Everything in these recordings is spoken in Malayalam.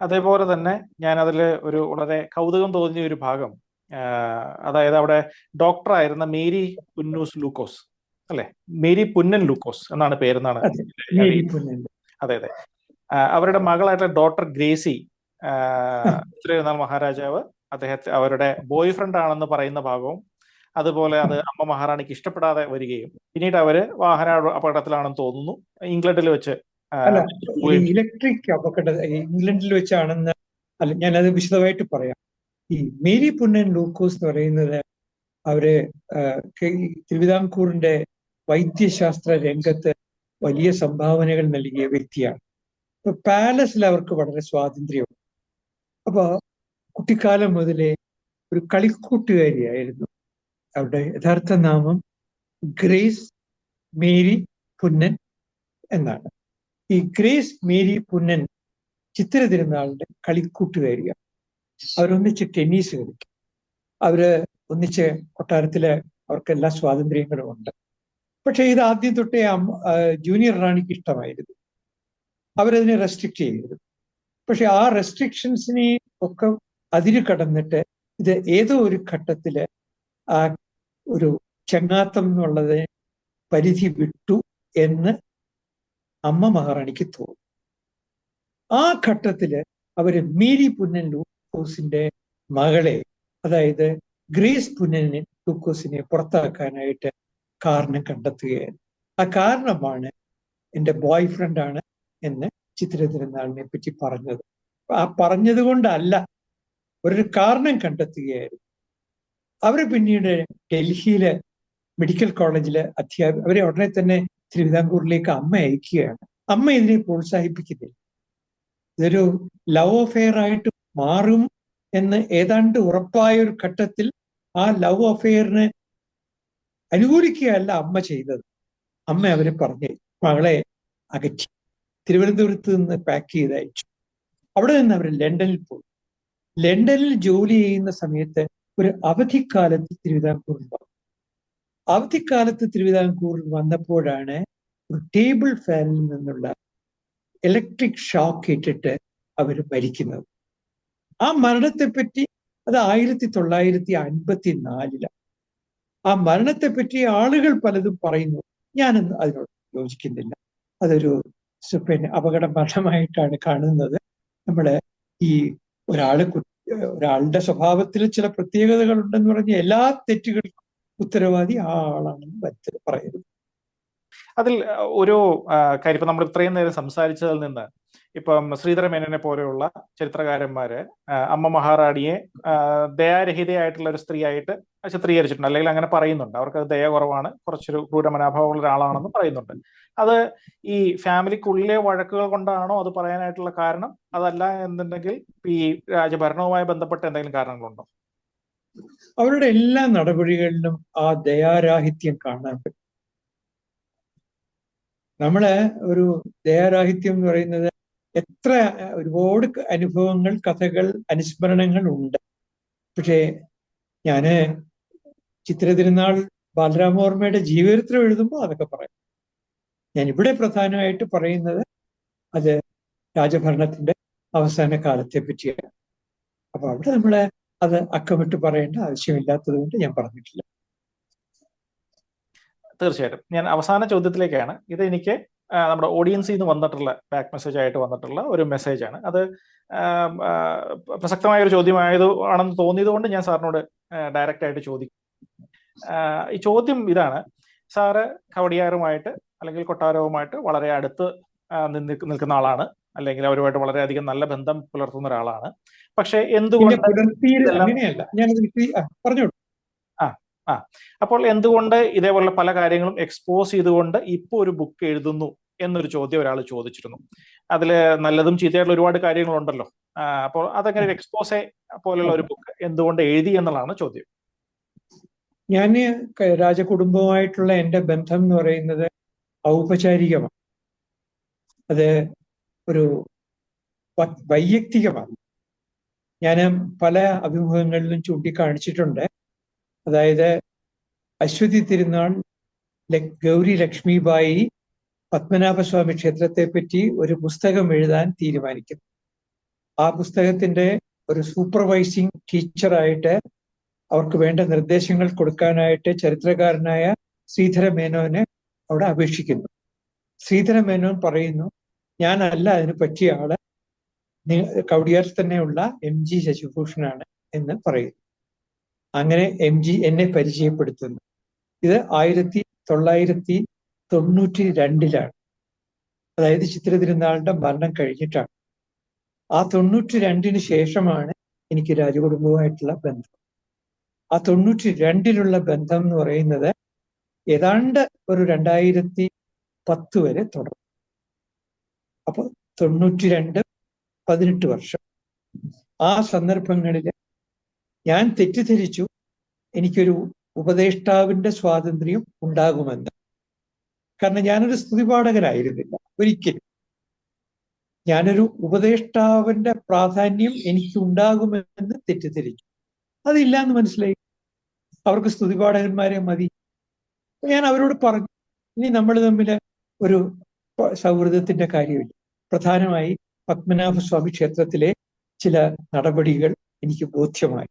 അതേപോലെ തന്നെ ഞാൻ അതിൽ ഒരു വളരെ കൗതുകം തോന്നിയ ഒരു ഭാഗം, അതായത് അവിടെ ഡോക്ടറായിരുന്ന മേരി പുന്നൂസ് ലൂക്കോസ്, അല്ലെ, മേരി പുന്നൻ ലൂക്കോസ് എന്നാണ് പേരെന്നാണ് അതെ, ഞാൻ മേരി പുന്നൻ. അതെ അതെ. അവരുടെ മകളായിട്ടുള്ള ഡോക്ടർ ഗ്രേസി, തിരുനാൾ മഹാരാജാവ് അവരുടെ ബോയ് ഫ്രണ്ട് ആണെന്ന് പറയുന്ന ഭാഗവും, അതുപോലെ അത് അമ്മ മഹാറാണിക്ക് ഇഷ്ടപ്പെടാതെ വരികയും പിന്നീട് അവര് വാഹന അപകടത്തിലാണെന്ന് തോന്നുന്നു ഇംഗ്ലണ്ടിൽ വെച്ച് അല്ല, ഈ പോവുകയും ചെയ്തു. ഇലക്ട്രിക് അപകടം ഇംഗ്ലണ്ടിൽ വെച്ചാണെന്ന്, അല്ല ഞാനത് വിശദമായിട്ട് പറയാം. ഈ മേരി പുന്നൻ ലൂക്കോസ് എന്ന് പറയുന്നത് അവര് തിരുവിതാംകൂറിന്റെ വൈദ്യശാസ്ത്ര രംഗത്ത് വലിയ സംഭാവനകൾ നൽകിയ വ്യക്തിയാണ്. അപ്പൊ പാലസിൽ അവർക്ക് വളരെ സ്വാതന്ത്ര്യമുണ്ട്. അപ്പൊ കുട്ടിക്കാലം മുതലേ ഒരു കളിക്കൂട്ടുകാരിയായിരുന്നു. അവരുടെ യഥാർത്ഥ നാമം ഗ്രേസ് മേരി പുന്നൻ എന്നാണ്. ഈ ഗ്രേസ് മേരി പുന്നൻ ചിത്തിര തിരുനാളിന്റെ കളിക്കൂട്ടുകാരിയാണ്. അവരൊന്നിച്ച് ടെന്നീസ് കളിക്കും. അവര് ഒന്നിച്ച് കൊട്ടാരത്തില് അവർക്ക് എല്ലാ സ്വാതന്ത്ര്യങ്ങളും ഉണ്ട്. പക്ഷെ ഇത് ആദ്യം തൊട്ടേ ജൂനിയർ റാണിക്ക് ഇഷ്ടമായിരുന്നു. അവരതിനെ റെസ്ട്രിക്റ്റ് ചെയ്തിരുന്നു. പക്ഷെ ആ റെസ്ട്രിക്ഷൻസിനെ ഒക്കെ അതിര് കടന്നിട്ട് ഇത് ഏതോ ഒരു ഘട്ടത്തില് ആ ഒരു ചങ്ങാത്തം എന്നുള്ളത് പരിധി വിട്ടു എന്ന് അമ്മ മഹാറാണിക്ക് തോന്നി. ആ ഘട്ടത്തില് അവര് മേരി പുന്നൻ ലൂക്കോസിന്റെ മകളെ, അതായത് ഗ്രേസ് പുന്നൻ ലൂക്കോസിനെ പുറത്താക്കാനായിട്ട് കാരണം കണ്ടെത്തുകയായിരുന്നു. ആ കാരണമാണ് എൻ്റെ ബോയ് ഫ്രണ്ട് ആണ് എന്ന് ചിത്തിര തിരുനാളിനെ പറ്റി പറഞ്ഞത്. ആ പറഞ്ഞത് കൊണ്ടല്ല, ഒരു കാരണം കണ്ടെത്തുകയായിരുന്നു. അവര് പിന്നീട് ഡൽഹിയിലെ മെഡിക്കൽ കോളേജിലെ അവരെ ഉടനെ തന്നെ തിരുവിതാംകൂറിലേക്ക് അമ്മ അയക്കുകയാണ്. അമ്മ ഇതിനെ പ്രോത്സാഹിപ്പിക്കുന്നില്ല. ഇതൊരു ലവ് അഫെയർ ആയിട്ട് മാറും എന്ന് ഏതാണ്ട് ഉറപ്പായ ഒരു ഘട്ടത്തിൽ ആ ലവ് അഫെയറിന് അനുകൂലിക്കുകയല്ല അമ്മ ചെയ്തത്. അമ്മ അവരെ പറഞ്ഞ് മകളെ അകറ്റി തിരുവനന്തപുരത്ത് നിന്ന് പാക്ക് ചെയ്ത് അയച്ചു. അവിടെ നിന്ന് അവർ ലണ്ടനിൽ പോയി. ലണ്ടനിൽ ജോലി ചെയ്യുന്ന സമയത്ത് ഒരു അവധിക്കാലത്ത് തിരുവിതാംകൂറിൽ വന്നു. അവധിക്കാലത്ത് തിരുവിതാംകൂറിൽ വന്നപ്പോഴാണ് ഒരു ടേബിൾ ഫാനിൽ നിന്നുള്ള ഇലക്ട്രിക് ഷോക്ക് ഇട്ടിട്ട് അവർ മരിക്കുന്നത്. ആ മരണത്തെപ്പറ്റി, അത് 1954 ആ മരണത്തെപ്പറ്റി ആളുകൾ പലതും പറയുന്നു. ഞാനൊന്നും അതിനോട് യോജിക്കുന്നില്ല. അതൊരു പിന്നെ അപകട മരണമായിട്ടാണ് കാണുന്നത്. നമ്മള് ഈ ഒരാളുടെ സ്വഭാവത്തിൽ ചില പ്രത്യേകതകൾ ഉണ്ടെന്ന് പറഞ്ഞ് എല്ലാ തെറ്റുകൾക്കും ഉത്തരവാദി ആ ആളാണെന്ന് പറയരുത്. അതിൽ ഒരു കാര്യം, ഇപ്പൊ നമ്മൾ ഇത്രയും നേരം സംസാരിച്ചതിൽ നിന്ന് ഇപ്പം ശ്രീധരമേനോനെ പോലെയുള്ള ചരിത്രകാരന്മാര് അമ്മ മഹാറാണിയെ ദയാരഹിതയായിട്ടുള്ള ഒരു സ്ത്രീയായിട്ട് ചിത്രീകരിച്ചിട്ടുണ്ട്, അല്ലെങ്കിൽ അങ്ങനെ പറയുന്നുണ്ട്. അവർക്ക് ദയ കുറവാണ്, കുറച്ചൊരു ക്രൂര മനോഭാവമുള്ള ഒരാളാണെന്ന് പറയുന്നുണ്ട്. അത് ഈ ഫാമിലിക്കുള്ളിലെ വഴക്കുകൾ കൊണ്ടാണോ അത് പറയാനായിട്ടുള്ള കാരണം? അതല്ല എന്നുണ്ടെങ്കിൽ ഈ രാജഭരണവുമായി ബന്ധപ്പെട്ട എന്തെങ്കിലും കാരണങ്ങളുണ്ടോ? അവരുടെ എല്ലാ നടപടികളിലും ആ ദയാരാഹിത്യം കാണാൻ പറ്റും. നമ്മള് ഒരു ദയാരാഹിത്യം എന്ന് പറയുന്നത് എത്ര ഒരുപാട് അനുഭവങ്ങൾ, കഥകൾ, അനുസ്മരണങ്ങൾ ഉണ്ട്. പക്ഷേ ഞാന് ചിത്തിര തിരുനാൾ ബാലരാമവർമ്മയുടെ ജീവചരിത്രം എഴുതുമ്പോൾ അതൊക്കെ പറയും. ഞാൻ ഇവിടെ പ്രധാനമായിട്ട് പറയുന്നത് അത് രാജഭരണത്തിന്റെ അവസാന കാലത്തെ പറ്റിയാണ്. അപ്പൊ അവിടെ നമ്മള് അത് അക്കമിട്ട് പറയേണ്ട ആവശ്യമില്ലാത്തത് കൊണ്ട് ഞാൻ പറഞ്ഞിട്ടില്ല. തീർച്ചയായിട്ടും. ഞാൻ അവസാന ചോദ്യത്തിലേക്കാണ്. ഇത് എനിക്ക് നമ്മുടെ ഓഡിയൻസിൽ നിന്ന് വന്നിട്ടുള്ള ബാക്ക് മെസ്സേജ് ആയിട്ട് വന്നിട്ടുള്ള ഒരു മെസ്സേജാണ്. അത് പ്രസക്തമായ ഒരു ആണെന്ന് തോന്നിയത് കൊണ്ട് ഞാൻ സാറിനോട് ഡയറക്റ്റ് ആയിട്ട് ചോദിക്കും. ഈ ചോദ്യം ഇതാണ്: സാറ് കവടിയാറുമായിട്ട് അല്ലെങ്കിൽ കൊട്ടാരവുമായിട്ട് വളരെ അടുത്ത് നിൽക്കുന്ന ആളാണ്, അല്ലെങ്കിൽ അവരുമായിട്ട് വളരെയധികം നല്ല ബന്ധം പുലർത്തുന്ന ഒരാളാണ്. പക്ഷെ എന്തുകൊണ്ട് അങ്ങനെയല്ല, ഞാൻ പറഞ്ഞോളൂ. ആ അപ്പോൾ എന്തുകൊണ്ട് ഇതേപോലുള്ള പല കാര്യങ്ങളും എക്സ്പോസ് ചെയ്തുകൊണ്ട് ഇപ്പൊ ഒരു ബുക്ക് എഴുതുന്നു എന്നൊരു ചോദ്യം ഒരാൾ ചോദിച്ചിരുന്നു. അതില് നല്ലതും ചീത്തയായിട്ടുള്ള ഒരുപാട് കാര്യങ്ങളുണ്ടല്ലോ. അപ്പോൾ അതങ്ങനെ ഒരു എക്സ്പോസെ പോലുള്ള ഒരു ബുക്ക് എന്തുകൊണ്ട് എഴുതി എന്നുള്ളതാണ് ചോദ്യം. ഞാൻ രാജകുടുംബവുമായിട്ടുള്ള എൻ്റെ ബന്ധം എന്ന് പറയുന്നത് ഔപചാരികമാണ്. അത് ഒരു വൈയക്തികമാണ്. ഞാൻ പല അഭിമുഖങ്ങളിലും ചൂണ്ടിക്കാണിച്ചിട്ടുണ്ട്. അതായത് അശ്വതി തിരുനാൾ ഗൗരി ലക്ഷ്മിബായി പത്മനാഭസ്വാമി ക്ഷേത്രത്തെ പറ്റി ഒരു പുസ്തകം എഴുതാൻ തീരുമാനിക്കുന്നു. ആ പുസ്തകത്തിന്റെ ഒരു സൂപ്പർവൈസിങ് ടീച്ചറായിട്ട് അവർക്ക് വേണ്ട നിർദ്ദേശങ്ങൾ കൊടുക്കാനായിട്ട് ചരിത്രകാരനായ ശ്രീധര മേനോനെ അവിടെ അപേക്ഷിക്കുന്നു. ശ്രീധര മേനോൻ പറയുന്നു, ഞാനല്ല അതിന് പറ്റിയ ആള്, കവടിയാറിൽ തന്നെയുള്ള MG ശശിഭൂഷണാണ് എന്ന് പറയുന്നു. അങ്ങനെ MG എന്നെ പരിചയപ്പെടുത്തുന്നു. ഇത് 1992 അതായത് ചിത്ര തിരുനാളിന്റെ മരണം കഴിഞ്ഞിട്ടാണ്. ആ 92 ശേഷമാണ് എനിക്ക് രാജകുടുംബവുമായിട്ടുള്ള ബന്ധം. ആ 92 ബന്ധം എന്ന് പറയുന്നത് ഏതാണ്ട് ഒരു 2010 വരെ തുടർന്നു. അപ്പൊ 92 18 വർഷം. ആ സന്ദർഭങ്ങളിൽ ഞാൻ തെറ്റിദ്ധരിച്ചു എനിക്കൊരു ഉപദേഷ്ടാവിന്റെ സ്വാതന്ത്ര്യം ഉണ്ടാകുമെന്ന്. കാരണം ഞാനൊരു സ്തുതിപാഠകനായിരുന്നില്ല ഒരിക്കലും. ഞാനൊരു ഉപദേഷ്ടാവിന്റെ പ്രാധാന്യം എനിക്ക് ഉണ്ടാകുമെന്ന് തെറ്റിദ്ധരിച്ചു. അതില്ല എന്ന് മനസ്സിലായി. അവർക്ക് സ്തുതിപാഠകന്മാരെ മതി. ഞാൻ അവരോട് പറഞ്ഞു, ഇനി നമ്മൾ തമ്മിൽ ഒരു സൗഹൃദത്തിന്റെ കാര്യമില്ല. പ്രധാനമായി പത്മനാഭസ്വാമി ക്ഷേത്രത്തിലെ ചില നടപടികൾ എനിക്ക് ബോധ്യമായി.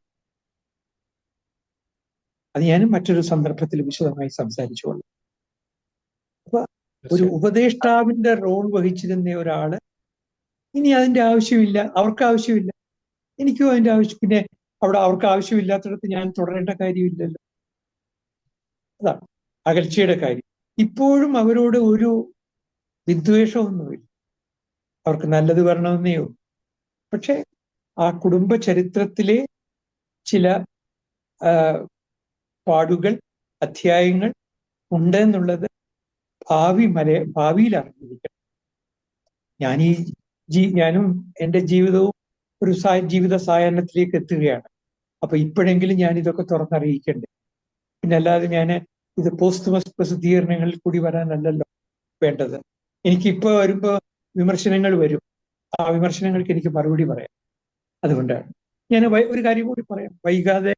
അത് ഞാൻ മറ്റൊരു സന്ദർഭത്തിൽ വിശദമായി സംസാരിച്ചുകൊള്ളാം. അപ്പൊ ഒരു ഉപദേഷ്ടാവിന്റെ റോൾ വഹിച്ചിരുന്ന ഒരാള് ഇനി അതിന്റെ ആവശ്യമില്ല, അവർക്ക് ആവശ്യമില്ല, എനിക്കും അതിന്റെ ആവശ്യം. പിന്നെ അവിടെ അവർക്ക് ആവശ്യമില്ലാത്തിടത്ത് ഞാൻ തുടരേണ്ട കാര്യമില്ലല്ലോ. അതാണ് അകൽച്ചയുടെ കാര്യം. ഇപ്പോഴും അവരോട് ഒരു വിദ്വേഷമൊന്നുമില്ല, അവർക്ക് നല്ലത് വരണമെന്നേ ഉള്ളൂ. പക്ഷെ ആ കുടുംബ ചരിത്രത്തിലെ ചില പാടുകൾ, അധ്യായങ്ങൾ ഉണ്ട് എന്നുള്ളത് ഭാവിയിൽ അറിഞ്ഞിരിക്കണം. ഞാനും എൻ്റെ ജീവിതവും ഒരു ജീവിത സായാഹ്നത്തിലേക്ക് എത്തുകയാണ്. അപ്പൊ ഇപ്പോഴെങ്കിലും ഞാൻ ഇതൊക്കെ തുറന്നറിയിക്കണ്ടേ. പിന്നെ അല്ലാതെ ഞാൻ ഇത് പോസ്റ്റ്മസ് പ്രസിദ്ധീകരണങ്ങളിൽ കൂടി വരാനല്ലല്ലോ വേണ്ടത്. എനിക്കിപ്പോ വരുമ്പോ വിമർശനങ്ങൾ വരും. ആ വിമർശനങ്ങൾക്ക് എനിക്ക് മറുപടി പറയാം. അതുകൊണ്ടാണ് ഞാൻ ഒരു കാര്യം കൂടി പറയാം. വൈകാതെ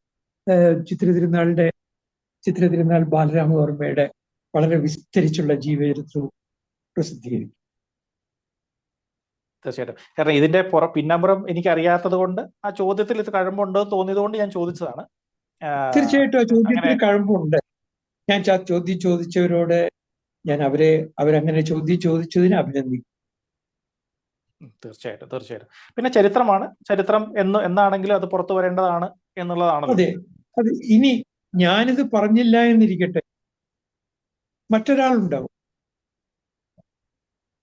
ചിത്ര തിരുനാൾ ബാലരാമവർമ്മയുടെ വളരെ വിസ്തരിച്ചുള്ള ജീവചരിത്രവും പ്രസിദ്ധീകരിക്കും. തീർച്ചയായിട്ടും. കാരണം ഇതിന്റെ പിന്നാമ്പുറം എനിക്ക് അറിയാത്തത് കൊണ്ട് ആ ചോദ്യത്തിൽ ഇത് കഴമ്പുണ്ടോ തോന്നിയത് കൊണ്ട് ഞാൻ ചോദിച്ചതാണ്. തീർച്ചയായിട്ടും ആ ചോദ്യത്തിന് കഴമ്പുണ്ട്. ഞാൻ ചോദ്യം ചോദിച്ചവരോട് ഞാൻ അവരങ്ങനെ ചോദിച്ചതിന് അഭിനന്ദിക്കും. തീർച്ചയായിട്ടും. പിന്നെ ചരിത്രം എന്നാണെങ്കിലും അത് പുറത്തു വരേണ്ടതാണ് എന്നുള്ളതാണ്. അതെ, അത് ഇനി ഞാനിത് പറഞ്ഞില്ല എന്നിരിക്കട്ടെ, മറ്റൊരാളുണ്ടാവും,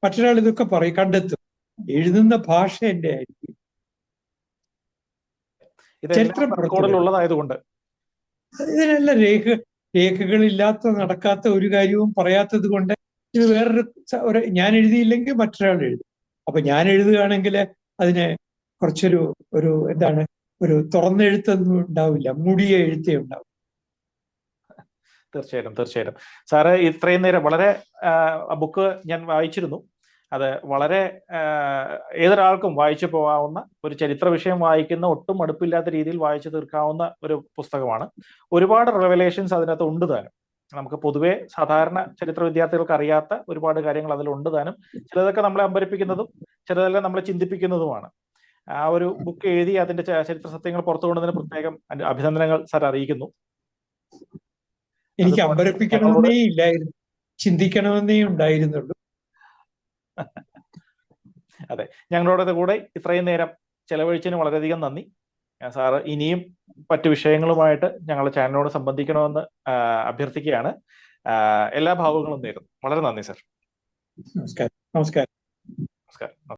മറ്റൊരാൾ ഇതൊക്കെ കണ്ടെത്തും. എഴുതുന്ന ഭാഷ എന്റെ ആയിരിക്കും. ചരിത്രം റെക്കോർഡിലുള്ളതായതുകൊണ്ട് ഇതിനല്ല രേഖകളില്ലാത്ത നടക്കാത്ത ഒരു കാര്യവും പറയാത്തത് കൊണ്ട് ഇത് വേറൊരു ഞാൻ എഴുതിയില്ലെങ്കിൽ മറ്റൊരാൾ എഴുതും. അപ്പൊ ഞാൻ എഴുതുകയാണെങ്കിൽ അതിന് കുറച്ചൊരു ഒരു തുറന്നെഴുത്തൊന്നും ഉണ്ടാവില്ല, മൂടിയ എഴുത്തേ ഉണ്ടാവും. തീർച്ചയായിട്ടും. സാറ് ഇത്രയും നേരം വളരെ ബുക്ക് ഞാൻ വായിച്ചിരുന്നു. അത് വളരെ ഏതൊരാൾക്കും വായിച്ചു പോകാവുന്ന ഒരു ചരിത്ര വിഷയം വായിക്കുന്ന ഒട്ടും മടുപ്പില്ലാത്ത രീതിയിൽ വായിച്ചു തീർക്കാവുന്ന ഒരു പുസ്തകമാണ്. ഒരുപാട് റിവലേഷൻസ് അതിനകത്ത് ഉണ്ട് താനും. നമുക്ക് പൊതുവെ സാധാരണ ചരിത്ര വിദ്യാർത്ഥികൾക്ക് അറിയാത്ത ഒരുപാട് കാര്യങ്ങൾ അതിലുണ്ട് താനും. ചിലതൊക്കെ നമ്മളെ അമ്പരിപ്പിക്കുന്നതും ചിലതെല്ലാം നമ്മളെ ചിന്തിപ്പിക്കുന്നതുമാണ്. ആ ഒരു ബുക്ക് എഴുതി അതിന്റെ ചരിത്ര സത്യങ്ങൾ പുറത്തു കൊണ്ടതിന് പ്രത്യേകം അഭിനന്ദനങ്ങൾ സാർ അറിയിക്കുന്നു. എനിക്ക് അമ്പരപ്പിക്കണമെന്നേ ഇല്ലായിരുന്നു, ചിന്തിക്കണമെന്നേ ഉണ്ടായിരുന്നുള്ളൂ. അതെ, ഞങ്ങളോട് കൂടെ ഇത്രയും നേരം ചെലവഴിച്ചതിന് വളരെയധികം നന്ദി. സാറ് ഇനിയും മറ്റു വിഷയങ്ങളുമായിട്ട് ഞങ്ങളുടെ ചാനലിനോട് സംബന്ധിക്കണമെന്ന് അഭ്യർത്ഥിക്കുകയാണ്. എല്ലാ ഭാവങ്ങളും നേരുന്നു. വളരെ നന്ദി സാർ. നമസ്കാരം.